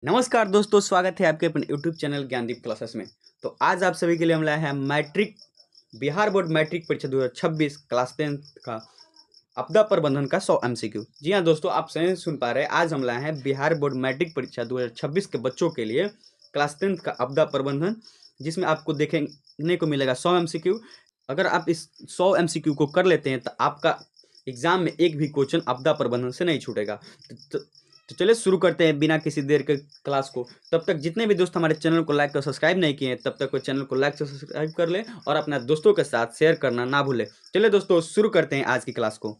नमस्कार दोस्तों, स्वागत है आपके अपने यूट्यूब चैनल ज्ञानदीप क्लासेस में। तो आज आप सभी के लिए हम लाए हैं मैट्रिक बिहार बोर्ड मैट्रिक परीक्षा 2026 क्लास 10 का आपदा प्रबंधन का 100 एमसीक्यू। जी हाँ दोस्तों, आप सही सुन पा रहे हैं। आज हम लाए हैं बिहार बोर्ड मैट्रिक परीक्षा 2026 के बच्चों के लिए क्लास 10 का आपदा प्रबंधन, जिसमें आपको देखने को मिलेगा 100 एमसीक्यू। अगर आप इस 100 एमसीक्यू को कर लेते हैं तो आपका एग्जाम में एक भी क्वेश्चन आपदा प्रबंधन से नहीं छूटेगा। तो चलिए शुरू करते हैं बिना किसी देर के क्लास को। तब तक जितने भी दोस्त हमारे चैनल को लाइक और सब्सक्राइब नहीं किए हैं, तब तक वो चैनल को लाइक और सब्सक्राइब कर ले और अपने दोस्तों के साथ शेयर करना ना भूले। चलिए दोस्तों, शुरू करते हैं आज की क्लास को।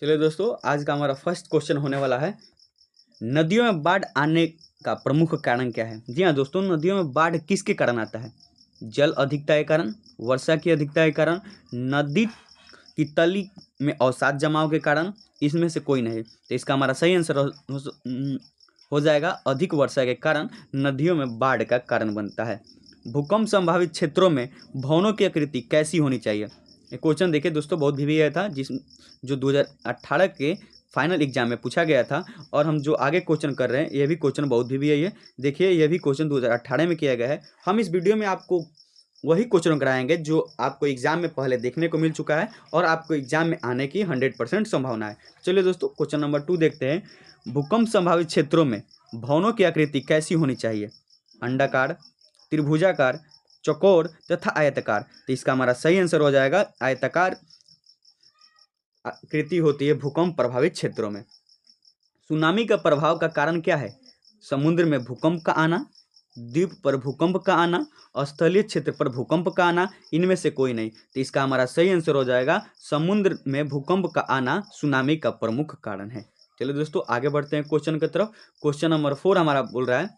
चलिए दोस्तों, आज का हमारा फर्स्ट क्वेश्चन होने वाला है, नदियों में बाढ़ आने का प्रमुख कारण क्या है। जी हाँ दोस्तों, नदियों में बाढ़ किसके कारण आता है? जल अधिकता के कारण, वर्षा की अधिकता के कारण, नदी की तली में अवसाद जमाव के कारण, इसमें से कोई नहीं। तो इसका हमारा सही आंसर हो जाएगा अधिक वर्षा के कारण नदियों में बाढ़ का कारण बनता है। भूकंप संभावित क्षेत्रों में भवनों की आकृति कैसी होनी चाहिए? ये क्वेश्चन देखिए दोस्तों, बहुत भी आया था, जो 2018 के फाइनल एग्जाम में पूछा गया था। और हम जो आगे क्वेश्चन कर रहे हैं, ये भी क्वेश्चन बहुत भी है। देखिए, ये भी क्वेश्चन 2018 में किया गया है। हम इस वीडियो में आपको वही क्वेश्चन कराएंगे जो आपको एग्जाम में पहले देखने को मिल चुका है और आपको एग्जाम में आने की 100% संभावना है। चलिए दोस्तों, क्वेश्चन नंबर 2 देखते हैं। भूकंप संभावित क्षेत्रों में भवनों की आकृति कैसी होनी चाहिए? अंडाकार, त्रिभुजाकार, चौकोर तथा आयताकार। तो इसका हमारा सही आंसर हो जाएगा आयताकार आकृति होती है भूकंप प्रभावित क्षेत्रों में। सुनामी का प्रभाव का कारण क्या है? समुद्र में भूकंप का आना, द्वीप पर भूकंप का आना, स्थलीय क्षेत्र पर भूकंप का आना, इनमें से कोई नहीं। तो इसका हमारा सही आंसर हो जाएगा समुद्र में भूकंप का आना सुनामी का प्रमुख कारण है। चलिए दोस्तों, आगे बढ़ते हैं क्वेश्चन की तरफ। क्वेश्चन नंबर 4 हमारा बोल रहा है,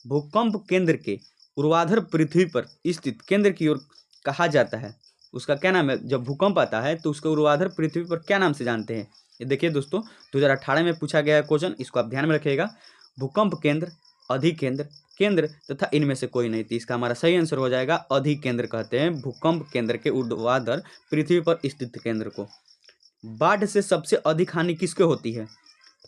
भूकंप केंद्र के ऊर्ध्वाधर पृथ्वी पर स्थित केंद्र की ओर कहा जाता है, उसका क्या नाम है? जब भूकंप आता है तो उसके ऊर्ध्वाधर पृथ्वी पर क्या नाम से जानते हैं? ये देखिए दोस्तों, 2018 में पूछा गया है क्वेश्चन, इसको आप ध्यान में रखिएगा। भूकंप केंद्र, अधिकेंद्र, केंद्र तथा इनमें से कोई नहीं। तो इसका हमारा सही आंसर हो जाएगा अधिकेंद्र कहते हैं भूकंप केंद्र के ऊर्ध्वाधर पृथ्वी पर स्थित केंद्र को। बाढ़ से सबसे अधिक हानि किसको होती है?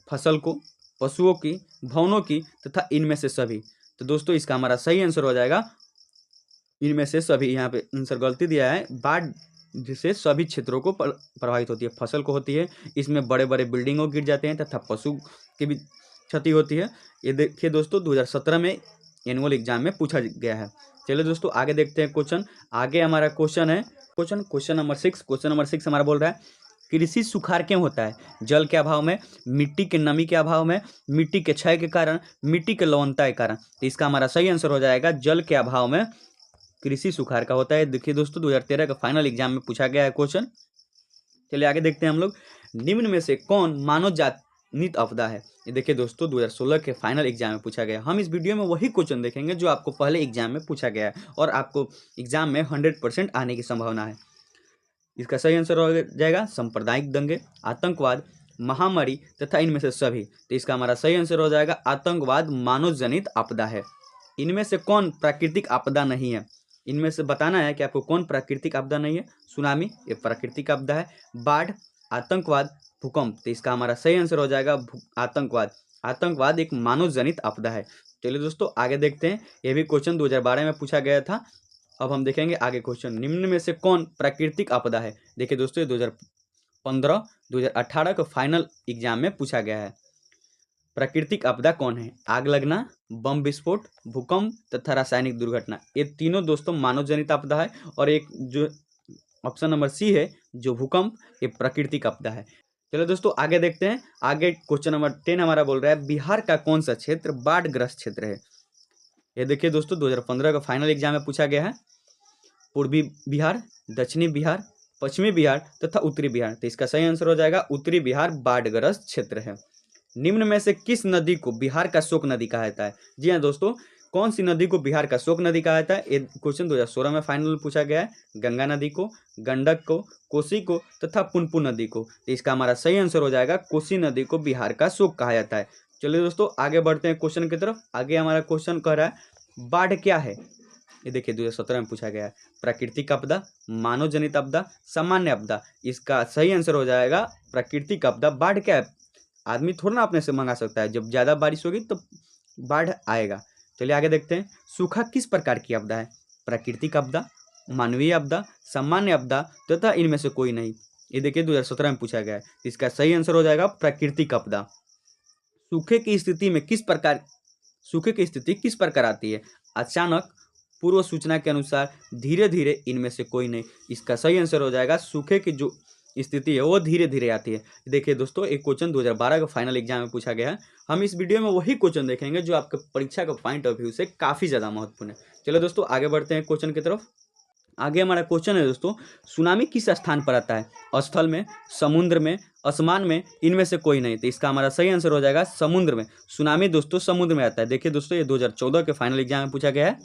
फसल को, पशुओं की, भवनों की तथा इनमें से सभी। तो दोस्तों, इसका हमारा सही आंसर हो जाएगा इनमें से सभी। यहाँ पे आंसर गलती दिया है। बाढ़ जिससे सभी क्षेत्रों को प्रभावित होती है। फसल को होती है, इसमें बड़े बड़े बिल्डिंगों गिर जाते हैं तथा पशु की भी क्षति होती है। ये देखिए दोस्तों, 2017 में एनुअल एग्जाम में पूछा गया है। चलिए दोस्तों, आगे देखते हैं क्वेश्चन। आगे हमारा क्वेश्चन है क्वेश्चन नंबर 6। क्वेश्चन नंबर 6 हमारा बोल रहा है, कृषि सुखाड़ क्यों होता है? जल के अभाव में, मिट्टी के नमी के अभाव में, मिट्टी के क्षय के कारण, मिट्टी के लवणता के कारण। तो इसका हमारा सही आंसर हो जाएगा जल के अभाव में कृषि सुखाड़ का होता है। देखिए दोस्तों, 2013 का फाइनल एग्जाम में पूछा गया है क्वेश्चन। चलिए आगे देखते हैं हम लोग, निम्न में से कौन मानव जानित आपदा है? ये देखिए दोस्तों, 2016 के फाइनल एग्जाम में पूछा गया। हम इस वीडियो में वही क्वेश्चन देखेंगे जो आपको पहले एग्जाम में पूछा गया है और आपको एग्जाम में 100% आने की संभावना है। इसका सही आंसर हो जाएगा सांप्रदायिक दंगे, आतंकवाद, महामारी तथा इनमें से सभी। तो इसका हमारा सही आंसर हो जाएगा आतंकवाद मानव जनित आपदा है। इनमें से कौन प्राकृतिक आपदा नहीं है? इनमें से बताना है कि आपको कौन प्राकृतिक आपदा नहीं है। सुनामी, ये प्राकृतिक आपदा है। बाढ़, आतंकवाद, भूकंप। तो इसका हमारा सही आंसर हो जाएगा आतंकवाद। आतंकवाद एक मानव जनित आपदा है। चलिए दोस्तों, आगे देखते हैं। यह भी क्वेश्चन 2012 में पूछा गया था। अब हम देखेंगे आगे क्वेश्चन, निम्न में से कौन प्राकृतिक आपदा है? देखिए दोस्तों, ये 2015 2018 का फाइनल एग्जाम में पूछा गया है। प्राकृतिक आपदा कौन है? आग लगना, बम विस्फोट, भूकंप तथा रासायनिक दुर्घटना। ये तीनों दोस्तों मानव जनित आपदा है। और एक जो ऑप्शन नंबर सी है, जो भूकंप, ये प्राकृतिक आपदा है। चलो दोस्तों, आगे देखते हैं। आगे क्वेश्चन नंबर 10 हमारा बोल रहा है, बिहार का कौन सा क्षेत्र बाढ़ ग्रस्त क्षेत्र है? ये देखिए दोस्तों, 2015 का फाइनल एग्जाम में पूछा गया है। पूर्वी बिहार, दक्षिणी बिहार, पश्चिमी बिहार तथा उत्तरी बिहार। तो इसका सही आंसर हो जाएगा उत्तरी बिहार बाढ़ग्रस्त क्षेत्र है। निम्न में से किस नदी को बिहार का शोक नदी कहा जाता है? जी हाँ दोस्तों, कौन सी नदी को बिहार का शोक नदी कहा जाता है? ये क्वेश्चन 2016 में फाइनल पूछा गया है। गंगा नदी को, गंडक को, कोसी को तथा पुनपुन नदी को। तो इसका हमारा सही आंसर हो जाएगा कोसी नदी को बिहार का शोक कहा जाता है। चलिए दोस्तों, आगे बढ़ते हैं क्वेश्चन की तरफ। आगे हमारा क्वेश्चन कह रहा है, बाढ़ क्या है? ये देखिए 2017 में पूछा गया है। प्राकृतिक आपदा, मानव जनित आपदा, सामान्य आपदा। इसका सही आंसर हो जाएगा प्राकृतिक आपदा। बाढ़ क्या है? आदमी थोड़ा ना अपने से मंगा सकता है। जब ज़्यादा बारिश होगी तो बाढ़ आएगा। चलिए आगे देखते हैं। सूखा किस प्रकार की आपदा है? प्राकृतिक आपदा, मानवीय आपदा, सामान्य आपदा तथा इनमें से कोई नहीं। ये देखिए 2017 में पूछा गया है। इसका सही आंसर हो जाएगा प्राकृतिक आपदा। सूखे की स्थिति किस प्रकार आती है? अचानक, पूर्व सूचना के अनुसार, धीरे धीरे, इनमें से कोई नहीं। इसका सही आंसर हो जाएगा सूखे की जो स्थिति है वो धीरे धीरे आती है। देखिए दोस्तों, एक क्वेश्चन 2012 का फाइनल एग्जाम में पूछा गया है। हम इस वीडियो में वही क्वेश्चन देखेंगे जो आपके परीक्षा का पॉइंट ऑफ व्यू से काफ़ी ज़्यादा महत्वपूर्ण है। चलो दोस्तों आगे बढ़ते हैं क्वेश्चन की तरफ। आगे हमारा क्वेश्चन है दोस्तों, सुनामी किस स्थान पर आता है? स्थल में, समुद्र में, आसमान में, इनमें से कोई नहीं। तो इसका हमारा सही आंसर हो जाएगा समुद्र में। सुनामी दोस्तों समुद्र में आता है। देखिए दोस्तों, ये 2014 के फाइनल एग्जाम में पूछा गया है।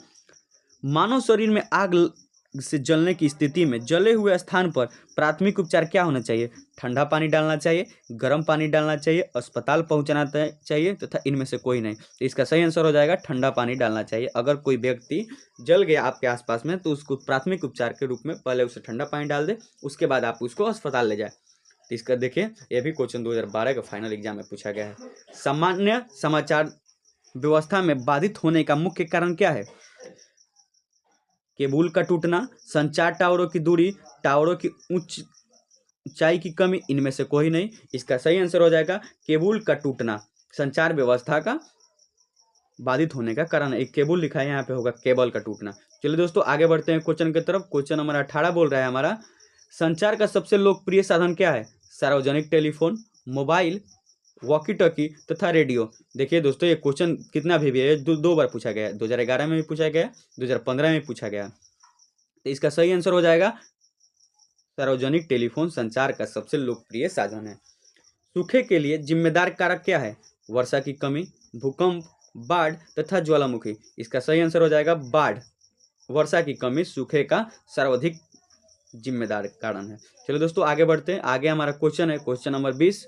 मानव शरीर में आग से जलने की स्थिति में जले हुए स्थान पर प्राथमिक उपचार क्या होना चाहिए? ठंडा पानी डालना चाहिए, गर्म पानी डालना चाहिए, अस्पताल पहुंचाना चाहिए तथा इनमें से कोई नहीं। तो इसका सही आंसर हो जाएगा ठंडा पानी डालना चाहिए। अगर कोई व्यक्ति जल गया आपके आसपास में तो उसको प्राथमिक उपचार के रूप में पहले उसे ठंडा पानी डाल दे, उसके बाद आप उसको अस्पताल ले जाए। तो इसका देखिए, यह भी क्वेश्चन 2012 का फाइनल एग्जाम में पूछा गया है। सामान्य समाचार व्यवस्था में बाधित होने का मुख्य कारण क्या है? केबल का टूटना, संचार टावरों की दूरी, टावरों की ऊंचाई की कमी, इनमें से कोई नहीं। इसका सही आंसर हो जाएगा केबल का टूटना। संचार व्यवस्था का बाधित होने का कारण एक केबल लिखा है, यहाँ पे होगा केबल का टूटना। चलिए दोस्तों आगे बढ़ते हैं क्वेश्चन की तरफ। क्वेश्चन नंबर 18 बोल रहा है हमारा, संचार का सबसे लोकप्रिय साधन क्या है? सार्वजनिक टेलीफोन, मोबाइल, वॉकी टॉकी तथा रेडियो। देखिए दोस्तों, ये क्वेश्चन कितना भी है, दो बार पूछा गया है। 2011 में भी पूछा गया, 2015 में पूछा गया। तो इसका सही आंसर हो जाएगा सार्वजनिक टेलीफोन संचार का सबसे लोकप्रिय साधन है। सूखे के लिए जिम्मेदार कारक क्या है? वर्षा की कमी, भूकंप, बाढ़ तथा ज्वालामुखी। इसका सही आंसर हो जाएगा बाढ़। वर्षा की कमी सूखे का सर्वाधिक जिम्मेदार कारण है। चलो दोस्तों आगे बढ़ते हैं। आगे हमारा क्वेश्चन है क्वेश्चन नंबर 20।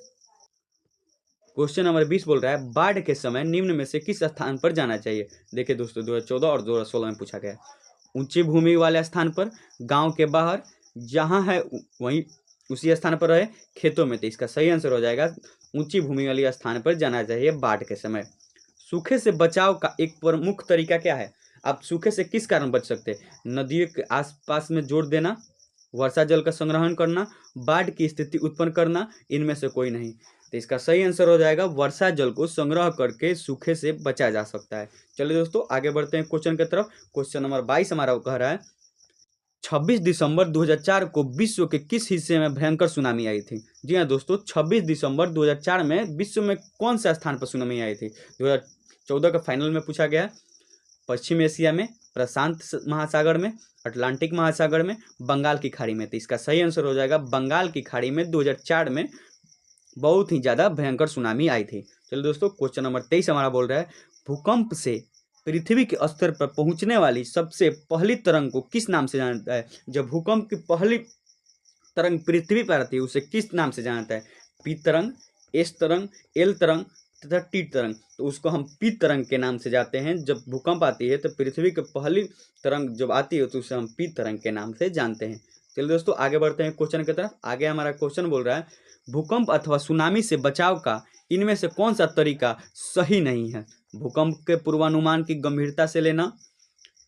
क्वेश्चन नंबर 20 बोल रहा है, बाढ़ के समय निम्न में से किस स्थान पर जाना चाहिए? देखिए दोस्तों, 2014 और 2016 में पूछा गया। ऊंची भूमि वाले स्थान पर, गांव के बाहर, जहां है वहीं उसी स्थान पर रहे, खेतों में। तो इसका सही आंसर हो जाएगा ऊंची भूमि वाले स्थान पर जाना चाहिए बाढ़ के समय। सूखे से बचाव का एक प्रमुख तरीका क्या है? आप सूखे से किस कारण बच सकते हैं? नदियों के आसपास में जोड़ देना, वर्षा जल का संग्रहण करना, बाढ़ की स्थिति उत्पन्न करना, इनमें से कोई नहीं। तो इसका सही आंसर हो जाएगा वर्षा जल को संग्रह करके सूखे से बचा जा सकता है। चलिए दोस्तों आगे बढ़ते हैं क्वेश्चन की तरफ। क्वेश्चन नंबर 22 हमारा कह रहा है, 26 दिसंबर 2004 को विश्व के किस हिस्से में भयंकर सुनामी आई थी? जी हाँ दोस्तों, 26 दिसंबर 2004 में विश्व में कौन सा स्थान पर सुनामी आई थी? 2014 का फाइनल में पूछा गया। पश्चिम एशिया में, प्रशांत महासागर में, अटलांटिक महासागर में, बंगाल की खाड़ी में। तो इसका सही आंसर हो जाएगा बंगाल की खाड़ी में 2004 में बहुत ही ज़्यादा भयंकर सुनामी आई थी। चलो दोस्तों क्वेश्चन नंबर 23 हमारा बोल रहा है, भूकंप से पृथ्वी के स्तर पर पहुंचने वाली सबसे पहली तरंग को किस नाम से जानता है? जब भूकंप की पहली तरंग पृथ्वी पर आती है उसे किस नाम से जानता है? पी तरंग, एस तरंग, एल तरंग तथा टी तरंग। तो उसको हम पी तरंग के नाम से जानते हैं। जब भूकंप आती है तो पृथ्वी की पहली तरंग जब आती है तो उसे हम पी तरंग के नाम से जानते हैं। चलिए दोस्तों आगे बढ़ते हैं क्वेश्चन की तरफ। आगे हमारा क्वेश्चन बोल रहा है, भूकंप अथवा सुनामी से बचाव का इनमें से कौन सा तरीका सही नहीं है? भूकंप के पूर्वानुमान की गंभीरता से लेना,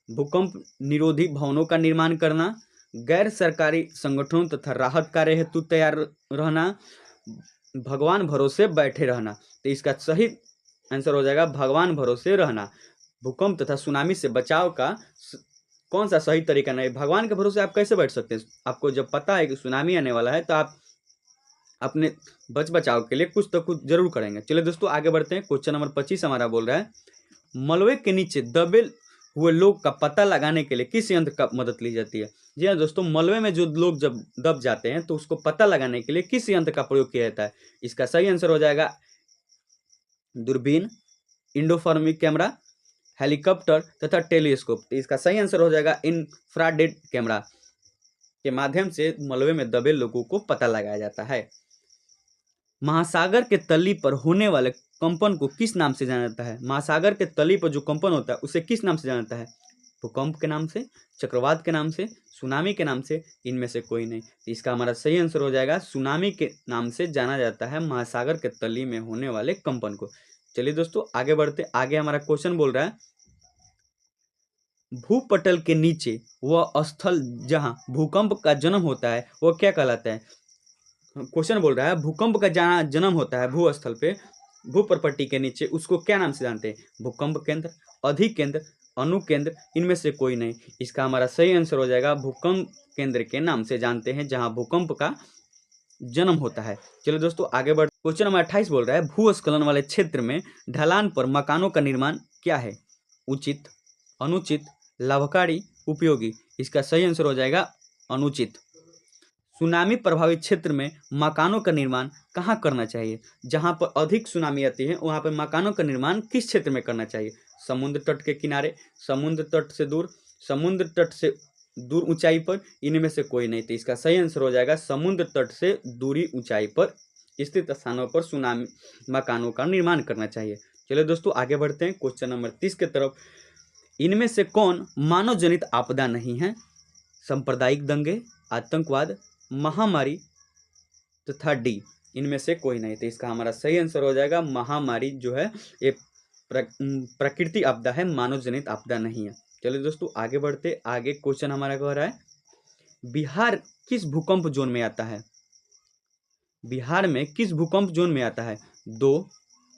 भूकंप निरोधी भवनों का निर्माण करना, गैर सरकारी संगठनों तथा राहत कार्य हेतु तैयार रहना, भगवान भरोसे बैठे रहना। तो इसका सही आंसर हो जाएगा भगवान भरोसे रहना। भूकंप तथा सुनामी से बचाव का कौन सा सही तरीका नहीं? भगवान के भरोसे आप कैसे बैठ सकते हैं? आपको जब पता है कि सुनामी आने वाला है तो आप अपने बचाव के लिए कुछ तो कुछ जरूर करेंगे। चलिए दोस्तों आगे बढ़ते हैं। क्वेश्चन नंबर 25 हमारा बोल रहा है, मलबे के नीचे दबे हुए लोग का पता लगाने के लिए किस यंत्र का मदद ली जाती है? जी हाँ दोस्तों, मलबे में जो लोग जब दब जाते हैं तो उसको पता लगाने के लिए किस यंत्र का प्रयोग किया जाता है? इसका सही आंसर हो जाएगा दूरबीन, इंडोफॉर्मिक कैमरा, हेलीकॉप्टर तथा टेलीस्कोप। तो इसका सही आंसर हो जाएगा इंफ्रारेड कैमरा के माध्यम से मलबे में दबे लोगों को पता लगाया जाता है। महासागर के तली पर होने वाले कंपन को किस नाम से जाना जाता है? महासागर के तली पर जो कंपन होता है उसे किस नाम से जाना जाता है? भूकंप के नाम से, चक्रवात के नाम से, सुनामी के नाम से, इनमें से कोई नहीं। तो इसका हमारा सही आंसर हो जाएगा सुनामी के नाम से जाना जाता है महासागर के तली में होने वाले कंपन को। चलिए दोस्तों आगे बढ़ते, आगे हमारा क्वेश्चन बोल रहा है भूपटल के नीचे वह स्थल जहां भूकंप का जन्म होता है वह क्या कहलाता है। क्वेश्चन बोल रहा है भूकंप का जहां जन्म होता है भूस्थल पे, भूप्रपट्टी के नीचे, उसको क्या नाम से जानते हैं। भूकंप केंद्र, अधिकेंद्र, अनुकेंद्र, इनमें से कोई नहीं। इसका हमारा सही आंसर हो जाएगा भूकंप केंद्र के नाम से जानते हैं जहां भूकंप का जन्म होता है। चलो दोस्तों आगे बढ़, क्वेश्चन नंबर 28 बोल रहा है भूस्खलन वाले क्षेत्र में ढलान पर मकानों का निर्माण क्या है। उचित, अनुचित, लाभकारी, उपयोगी। इसका सही आंसर हो जाएगा अनुचित। सुनामी प्रभावित क्षेत्र में मकानों का निर्माण कहाँ करना चाहिए। जहाँ पर अधिक सुनामी आती है वहाँ पर मकानों का निर्माण किस क्षेत्र में करना चाहिए। समुद्र तट के किनारे, समुद्र तट से दूर, समुद्र तट से दूर ऊंचाई पर, इनमें से कोई नहीं। तो इसका सही आंसर हो जाएगा समुद्र तट से दूरी ऊंचाई पर स्थित स्थानों पर सुनामी मकानों का निर्माण करना चाहिए। चलिए दोस्तों आगे बढ़ते हैं क्वेश्चन नंबर 30 की तरफ। इनमें से कौन मानव जनित आपदा नहीं है। सांप्रदायिक दंगे, आतंकवाद, महामारी तथा डी, इनमें से कोई नहीं। तो इसका हमारा सही आंसर हो जाएगा महामारी जो है ये प्रकृति आपदा है, मानव जनित आपदा नहीं है। चलिए दोस्तों आगे बढ़ते, आगे क्वेश्चन हमारा कह रहा है बिहार किस भूकंप जोन में आता है। बिहार में किस भूकंप जोन में आता है। 2,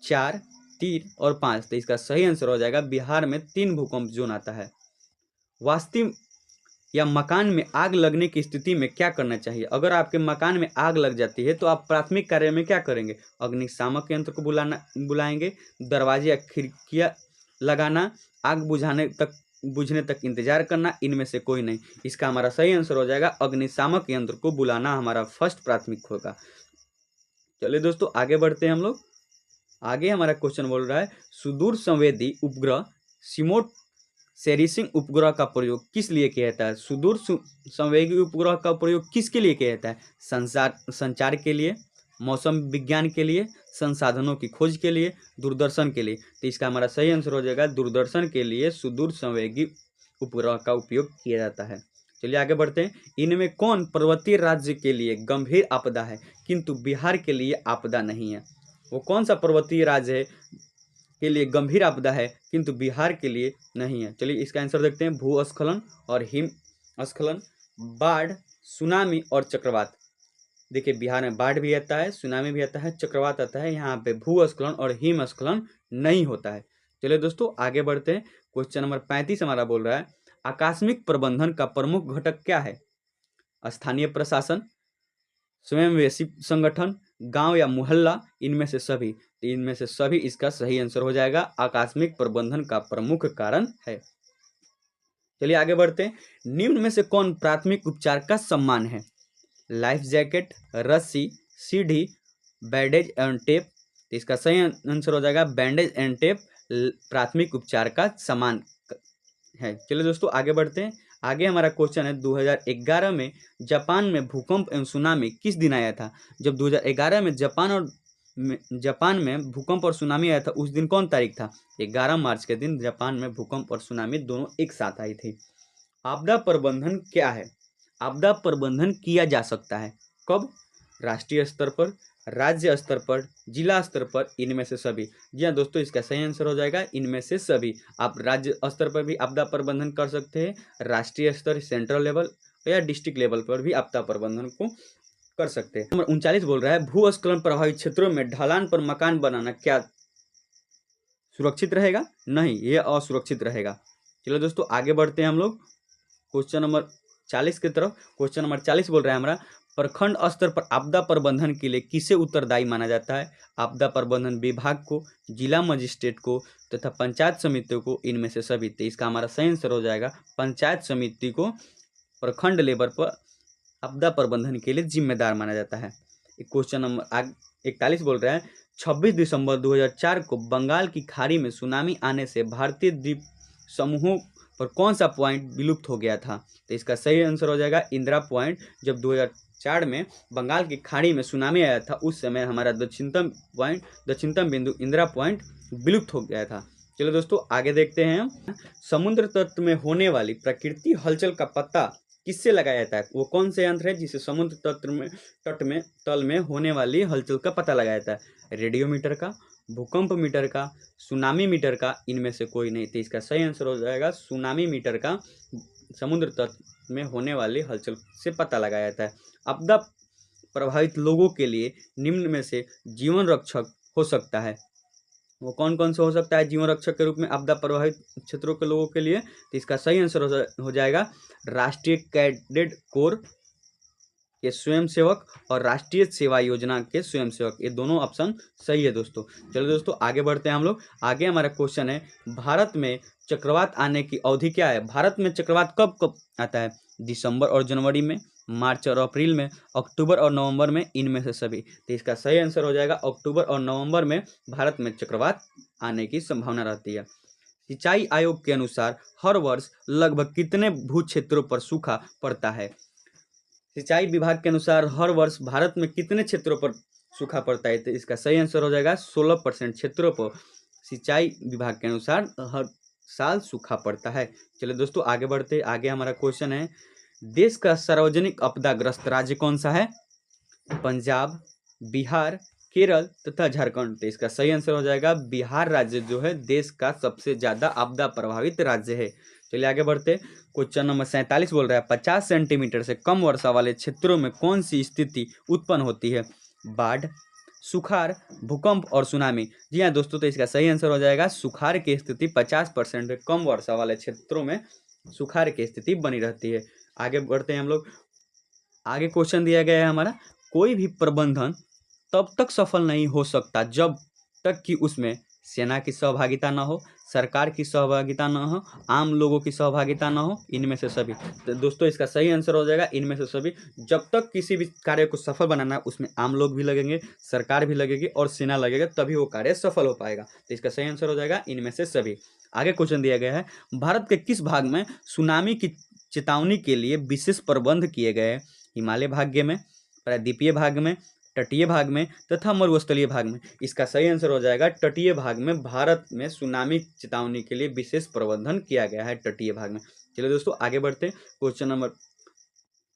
4, 3 और 5। तो इसका सही आंसर हो जाएगा बिहार में 3 भूकंप जोन आता है। वास्तव या मकान में आग लगने की स्थिति में क्या करना चाहिए। अगर आपके मकान में आग लग जाती है तो आप प्राथमिक कार्य में क्या करेंगे। अग्निशामक यंत्र को बुलाएंगे, दरवाजे या खिड़कियां लगाना, आग बुझने तक इंतजार करना, इनमें से कोई नहीं। इसका हमारा सही आंसर हो जाएगा अग्निशामक यंत्र को बुलाना हमारा फर्स्ट प्राथमिक होगा। चलिए दोस्तों आगे बढ़ते हैं हम लोग। आगे हमारा क्वेश्चन बोल रहा है सुदूर संवेदी उपग्रह सिमोट सेरिसिंग उपग्रह का प्रयोग किस लिए किया जाता है। सुदूर संवेदी उपग्रह का प्रयोग किसके लिए किया जाता है। संचार के लिए, मौसम विज्ञान के लिए, संसाधनों की खोज के लिए, दूरदर्शन के लिए। तो इसका हमारा सही आंसर हो जाएगा दूरदर्शन के लिए सुदूर संवेदी उपग्रह का उपयोग किया जाता है। चलिए आगे बढ़ते हैं। इनमें कौन पर्वतीय राज्य के लिए गंभीर आपदा है किंतु बिहार के लिए आपदा नहीं है। वो कौन सा पर्वतीय राज्य है के लिए गंभीर आपदा है किंतु बिहार के लिए नहीं है। चलिए इसका आंसर देखते हैं भूस्खलन और हिमस्खलन, बाढ़, सुनामी और चक्रवात। देखिए बिहार में बाढ़ भी आता है, सुनामी भी आता है, चक्रवात आता है, यहाँ पे भूस्खलन और हिमस्खलन नहीं होता है। चलिए दोस्तों आगे बढ़ते हैं। क्वेश्चन नंबर 35 हमारा बोल रहा है आकस्मिक प्रबंधन का प्रमुख घटक क्या है। स्थानीय प्रशासन, स्वयंसेवी संगठन, गांव या मोहल्ला, इनमें से सभी। इनमें से सभी इसका सही आंसर हो जाएगा आकस्मिक प्रबंधन का प्रमुख कारण है। चलिए आगे बढ़ते हैं। निम्न में से कौन प्राथमिक उपचार का सम्मान है। लाइफ जैकेट, रस्सी, सीढ़ी, बैंडेज एंड टेप। इसका सही आंसर हो जाएगा बैंडेज एंड टेप प्राथमिक उपचार का सम्मान है। चलिए दोस्तों आगे बढ़ते हैं। आगे हमारा क्वेश्चन है 2011 में जापान में भूकंप एवं सुनामी किस दिन आया था। जब 2011 में जापान में भूकंप और सुनामी आया था उस दिन कौन तारीख था। 11 मार्च के दिन जापान में भूकंप और सुनामी दोनों एक साथ आई थी। आपदा प्रबंधन क्या है। आपदा प्रबंधन किया जा सकता है कब। राष्ट्रीय स्तर पर, राज्य स्तर पर, जिला स्तर पर, इनमें से सभी। जी हाँ दोस्तों इसका सही आंसर हो जाएगा इनमें से सभी। आप राज्य स्तर पर भी आपदा प्रबंधन कर सकते हैं, राष्ट्रीय स्तर सेंट्रल लेवल या डिस्ट्रिक्ट लेवल पर भी आपदा प्रबंधन को कर सकते हैं। नंबर 39 बोल रहा है भूस्खलन प्रभावित क्षेत्रों में ढलान पर मकान बनाना क्या सुरक्षित रहेगा। नहीं, ये असुरक्षित रहेगा। चलो दोस्तों आगे बढ़ते हैं हम लोग क्वेश्चन नंबर 40 की तरफ। क्वेश्चन नंबर 40 बोल रहा है हमारा प्रखंड स्तर पर आपदा प्रबंधन के लिए किसे उत्तरदायी माना जाता है। आपदा प्रबंधन विभाग को, जिला मजिस्ट्रेट को तथा पंचायत समितियों को, इनमें से सभी। तो इसका हमारा सही आंसर हो जाएगा पंचायत समिति को प्रखंड लेवल पर आपदा प्रबंधन के लिए जिम्मेदार माना जाता है। क्वेश्चन नंबर 41 बोल रहा है 26 दिसंबर 2004 को बंगाल की खाड़ी में सुनामी आने से भारतीय द्वीप समूहों पर कौन सा पॉइंट विलुप्त हो गया था। तो इसका सही आंसर हो जाएगा इंदिरा पॉइंट। जब 2004 में बंगाल की खाड़ी में सुनामी आया था उस समय हमारा दक्षिणतम बिंदु इंदिरा पॉइंट विलुप्त हो गया था। चलो दोस्तों आगे देखते हैं। समुद्र तट में होने वाली प्रकृति हलचल का पता किससे लगाया जाता है। वो कौन से यंत्र है जिसे समुद्र तट में होने वाली हलचल का पता लगाया जाता है। रेडियोमीटर का, भूकंप मीटर का, सुनामी मीटर का, इनमें से कोई नहीं। तो इसका सही आंसर हो जाएगा सुनामी मीटर का समुद्र तट में होने वाली हलचल से पता लगाया जाता है। आपदा प्रभावित लोगों के लिए निम्न में से जीवन रक्षक हो सकता है, वो कौन कौन सा हो सकता है जीवन रक्षक के रूप में आपदा प्रभावित क्षेत्रों के लोगों के लिए? तो इसका सही आंसर हो जाएगा राष्ट्रीय कैडेट कोर के स्वयंसेवक और राष्ट्रीय सेवा योजना के स्वयंसेवक, ये दोनों ऑप्शन सही है दोस्तों। चलो दोस्तों आगे बढ़ते हैं हम लोग। आगे हमारा क्वेश्चन है, भारत में चक्रवात आने की अवधि क्या है? भारत में चक्रवात कब कब आता है? दिसंबर और जनवरी में, मार्च और अप्रैल में, अक्टूबर और नवंबर में, इनमें से सभी। तो इसका सही आंसर हो जाएगा अक्टूबर और नवंबर में भारत में चक्रवात आने की संभावना रहती है। सिंचाई आयोग के अनुसार हर वर्ष लगभग कितने भू क्षेत्रों पर सूखा पड़ता है? सिंचाई विभाग के अनुसार हर वर्ष भारत में कितने क्षेत्रों पर सूखा पड़ता है? तो इसका सही आंसर हो जाएगा 16% क्षेत्रों पर सिंचाई विभाग के अनुसार हर साल सूखा पड़ता है। चलिए दोस्तों आगे बढ़ते, आगे हमारा क्वेश्चन है, देश का सार्वजनिक आपदाग्रस्त राज्य कौन सा है? पंजाब, बिहार, केरल तथा झारखंड। तो इसका सही आंसर हो जाएगा बिहार राज्य जो है देश का सबसे ज्यादा आपदा प्रभावित राज्य है। चलिए आगे बढ़ते, क्वेश्चन नंबर 47 बोल रहा है, 50 सेंटीमीटर से कम वर्षा वाले क्षेत्रों में कौन सी स्थिति उत्पन्न होती है? बाढ़, सुखाड़, भूकंप और सुनामी। जी हाँ दोस्तों, तो इसका सही आंसर हो जाएगा सुखाड़ की स्थिति 50% से कम वर्षा वाले क्षेत्रों में सुखाड़ की स्थिति बनी रहती है। आगे बढ़ते हैं हम लोग। आगे क्वेश्चन दिया गया है हमारा, कोई भी प्रबंधन तब तक सफल नहीं हो सकता जब तक कि उसमें सेना की सहभागिता न हो, सरकार की सहभागिता न हो, आम लोगों की सहभागिता न हो, इनमें से सभी। तो दोस्तों इसका सही आंसर हो जाएगा इनमें से सभी। जब तक किसी भी कार्य को सफल बनाना है उसमें आम लोग भी लगेंगे, सरकार भी लगेगी और सेना लगेगा, तभी वो कार्य सफल हो पाएगा। तो इसका सही आंसर हो जाएगा इनमें से सभी। आगे क्वेश्चन दिया गया है, भारत के किस भाग में सुनामी की चेतावनी के लिए विशेष प्रबंध किए गए? हिमालय भाग में, प्रायद्वीपीय भाग में, तटीय भाग में तथा मरुस्थलीय भाग में। इसका सही आंसर हो जाएगा तटीय भाग में। भारत में सुनामी चेतावनी के लिए विशेष प्रबंधन किया गया है तटीय भाग में। चलिए दोस्तों आगे बढ़ते, क्वेश्चन नंबर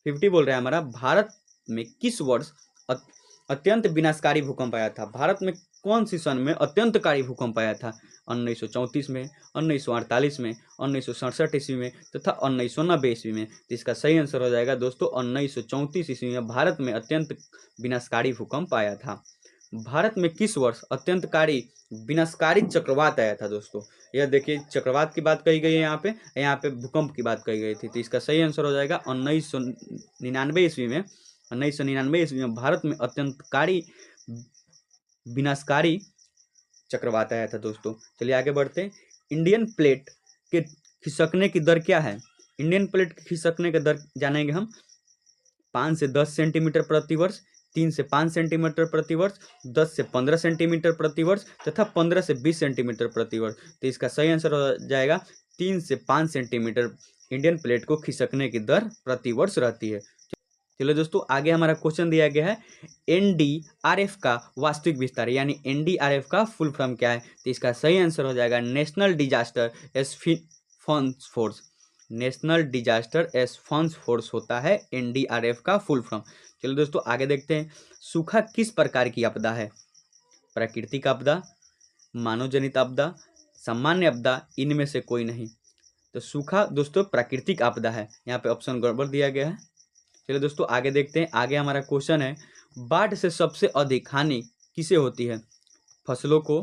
50 बोल रहा है हमारा, भारत में किस वर्ष अत्यंत विनाशकारी भूकंप आया था? भारत में कौन सी सन में अत्यंतकारी भूकंप आया था? 1934 में, 1948 में, 1967 ईस्वी में तथा 1990 ईस्वी में। तो इसका सही आंसर हो जाएगा दोस्तों 1934 ईस्वी में भारत में अत्यंत विनाशकारी भूकंप आया था। भारत में किस वर्ष अत्यंतकारी विनाशकारी चक्रवात आया था? दोस्तों यह देखिए चक्रवात की बात कही गई है, यहाँ पे भूकंप की बात कही गई थी। तो इसका सही आंसर हो जाएगा 1999 ईस्वी में। 1999 ईस्वी में भारत में अत्यंतकारी विनाशकारी चक्रवात आया था दोस्तों। चलिए आगे बढ़ते हैं, इंडियन प्लेट के खिसकने की दर क्या है? इंडियन प्लेट के खिसकने की दर जानेंगे हम। 5 से 10 सेंटीमीटर प्रति वर्ष, 3 से 5 सेंटीमीटर प्रति वर्ष, 10 से 15 सेंटीमीटर प्रति वर्ष तथा 15 से 20 सेंटीमीटर प्रति वर्ष। तो इसका सही आंसर हो जाएगा 3 से 5 सेंटीमीटर इंडियन प्लेट को खिसकने की दर प्रति वर्ष रहती है। चलो दोस्तों आगे हमारा क्वेश्चन दिया गया है, एनडीआरएफ का वास्तविक विस्तार यानी एनडीआरएफ का फुल फॉर्म क्या है? तो इसका सही आंसर हो जाएगा national disaster response force. National disaster response force होता है एनडीआरएफ का फुल फॉर्म। चलो दोस्तों आगे देखते हैं, सूखा किस प्रकार की आपदा है? प्राकृतिक आपदा, मानव जनित आपदा, सामान्य आपदा, इनमें से कोई नहीं। तो सूखा दोस्तों प्राकृतिक आपदा है, यहाँ पे ऑप्शन गड़बड़ दिया गया है। चलिए दोस्तों आगे देखते हैं, आगे हमारा क्वेश्चन है, बाढ़ से सबसे अधिक हानि किसे होती है? फसलों को,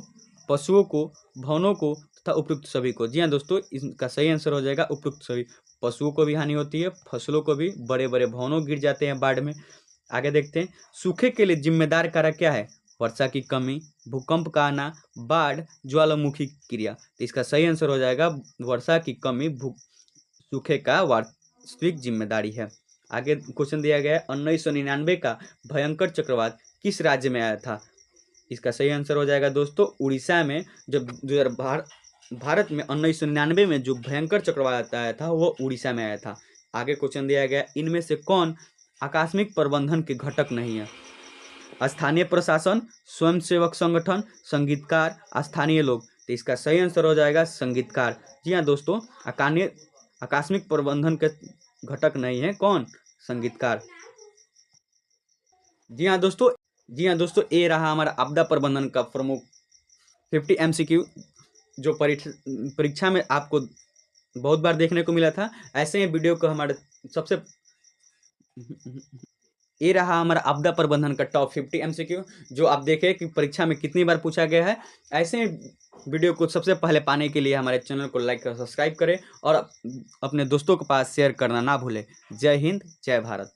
पशुओं को, भवनों को तथा उपयुक्त सभी को। जी हाँ दोस्तों, इसका सही आंसर हो जाएगा उपयुक्त सभी। पशुओं को भी हानि होती है, फसलों को भी, बड़े बड़े भवनों गिर जाते हैं बाढ़ में। आगे देखते हैं, सूखे के लिए जिम्मेदार कारक क्या है? वर्षा की कमी, भूकंप का आना, बाढ़, ज्वालामुखी क्रिया। तो इसका सही आंसर हो जाएगा वर्षा की कमी सूखे का वास्तविक जिम्मेदारी है। आगे क्वेश्चन दिया गया है, 1999 का भयंकर चक्रवात किस राज्य में आया था? इसका सही आंसर हो जाएगा दोस्तों उड़ीसा में। जब भारत में 1999 में जो भयंकर चक्रवात आया था वो उड़ीसा में आया था। आगे क्वेश्चन दिया गया, इनमें से कौन आकस्मिक प्रबंधन के घटक नहीं है? स्थानीय प्रशासन, स्वयंसेवक संगठन, संगीतकार, स्थानीय लोग। तो इसका सही आंसर हो जाएगा संगीतकार। जी हाँ दोस्तों, आकस्मिक प्रबंधन के घटक नहीं है, कौन? संगीतकार। जी हाँ दोस्तों, ये रहा हमारा आपदा प्रबंधन का प्रमुख 50 MCQ जो परीक्षा में आपको बहुत बार देखने को मिला था। ऐसे ही वीडियो को हमारे सबसे ये रहा हमारा आपदा प्रबंधन का टॉप 50 MCQ, जो आप देखें कि परीक्षा में कितनी बार पूछा गया है। ऐसे वीडियो को सबसे पहले पाने के लिए हमारे चैनल को लाइक और सब्सक्राइब करें और अपने दोस्तों के पास शेयर करना ना भूलें। जय हिंद, जय भारत।